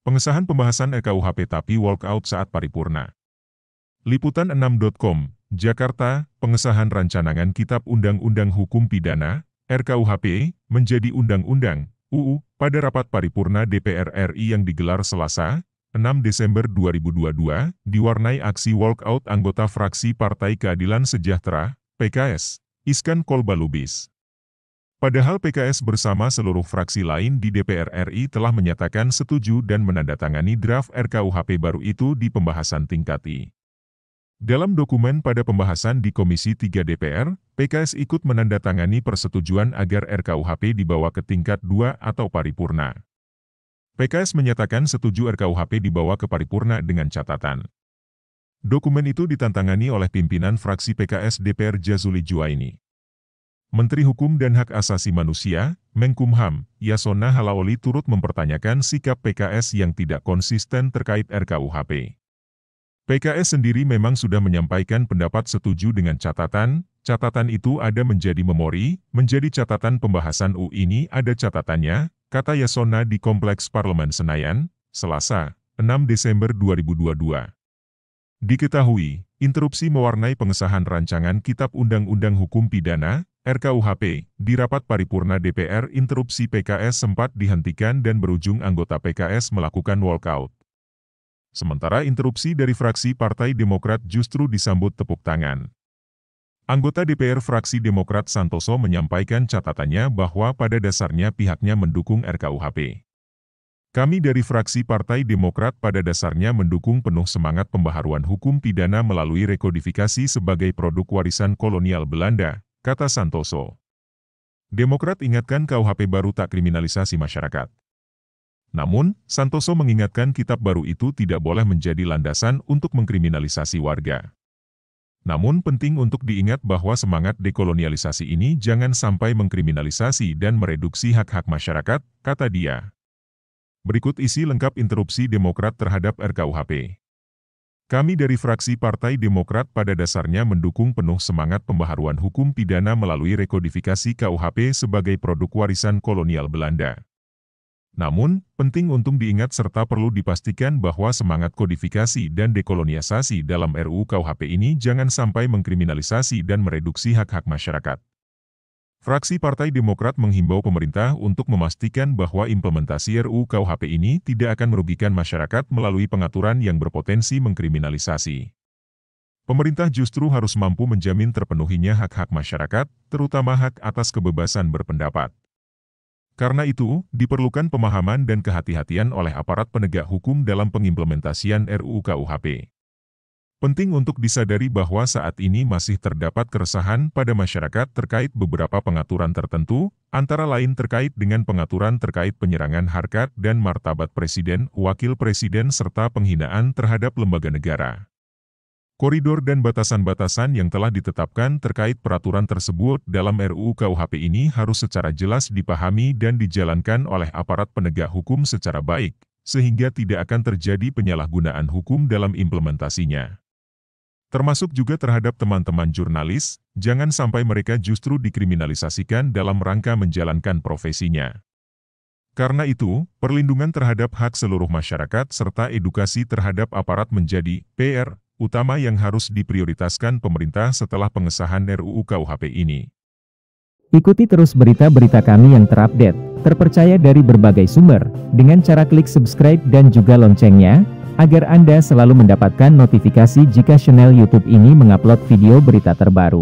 Pengesahan pembahasan RKUHP tapi walkout saat paripurna. Liputan 6.com, Jakarta, pengesahan rancangan Kitab Undang-Undang Hukum Pidana, RKUHP, menjadi Undang-Undang, UU, pada rapat paripurna DPR RI yang digelar Selasa, 6 Desember 2022, diwarnai aksi walkout anggota fraksi Partai Keadilan Sejahtera, PKS, Iskan Kolbalubis. Padahal PKS bersama seluruh fraksi lain di DPR RI telah menyatakan setuju dan menandatangani draft RKUHP baru itu di pembahasan tingkat I. Dalam dokumen pada pembahasan di Komisi 3 DPR, PKS ikut menandatangani persetujuan agar RKUHP dibawa ke tingkat 2 atau paripurna. PKS menyatakan setuju RKUHP dibawa ke paripurna dengan catatan. Dokumen itu ditantangani oleh pimpinan fraksi PKS DPR Jazuli Juwaini. Menteri Hukum dan Hak Asasi Manusia, Menkumham, Yasona Halaoli turut mempertanyakan sikap PKS yang tidak konsisten terkait RKUHP. PKS sendiri memang sudah menyampaikan pendapat setuju dengan catatan itu ada menjadi memori, menjadi catatan pembahasan UU ini ada catatannya, kata Yasona di Kompleks Parlemen Senayan, Selasa, 6 Desember 2022. Diketahui, interupsi mewarnai pengesahan rancangan Kitab Undang-Undang Hukum Pidana, RKUHP, di rapat paripurna DPR interupsi PKS sempat dihentikan dan berujung anggota PKS melakukan walkout. Sementara interupsi dari fraksi Partai Demokrat justru disambut tepuk tangan. Anggota DPR fraksi Demokrat Santoso menyampaikan catatannya bahwa pada dasarnya pihaknya mendukung RKUHP. Kami dari fraksi Partai Demokrat pada dasarnya mendukung penuh semangat pembaharuan hukum pidana melalui rekodifikasi sebagai produk warisan kolonial Belanda, kata Santoso. Demokrat ingatkan KUHP baru tak kriminalisasi masyarakat. Namun, Santoso mengingatkan kitab baru itu tidak boleh menjadi landasan untuk mengkriminalisasi warga. Namun penting untuk diingat bahwa semangat dekolonialisasi ini jangan sampai mengkriminalisasi dan mereduksi hak-hak masyarakat, kata dia. Berikut isi lengkap interupsi Demokrat terhadap RKUHP. Kami dari fraksi Partai Demokrat pada dasarnya mendukung penuh semangat pembaharuan hukum pidana melalui rekodifikasi KUHP sebagai produk warisan kolonial Belanda. Namun, penting untuk diingat serta perlu dipastikan bahwa semangat kodifikasi dan dekolonialisasi dalam RUU KUHP ini jangan sampai mengkriminalisasi dan mereduksi hak-hak masyarakat. Fraksi Partai Demokrat menghimbau pemerintah untuk memastikan bahwa implementasi RUU KUHP ini tidak akan merugikan masyarakat melalui pengaturan yang berpotensi mengkriminalisasi. Pemerintah justru harus mampu menjamin terpenuhinya hak-hak masyarakat, terutama hak atas kebebasan berpendapat. Karena itu, diperlukan pemahaman dan kehati-hatian oleh aparat penegak hukum dalam pengimplementasian RUU KUHP. Penting untuk disadari bahwa saat ini masih terdapat keresahan pada masyarakat terkait beberapa pengaturan tertentu, antara lain terkait dengan pengaturan terkait penyerangan harkat dan martabat presiden, wakil presiden serta penghinaan terhadap lembaga negara. Koridor dan batasan-batasan yang telah ditetapkan terkait peraturan tersebut dalam RUU KUHP ini harus secara jelas dipahami dan dijalankan oleh aparat penegak hukum secara baik, sehingga tidak akan terjadi penyalahgunaan hukum dalam implementasinya. Termasuk juga terhadap teman-teman jurnalis, jangan sampai mereka justru dikriminalisasikan dalam rangka menjalankan profesinya. Karena itu, perlindungan terhadap hak seluruh masyarakat serta edukasi terhadap aparat menjadi PR utama yang harus diprioritaskan pemerintah setelah pengesahan RUU KUHP ini. Ikuti terus berita-berita kami yang terupdate, terpercaya dari berbagai sumber, dengan cara klik subscribe dan juga loncengnya, agar Anda selalu mendapatkan notifikasi jika channel YouTube ini mengupload video berita terbaru.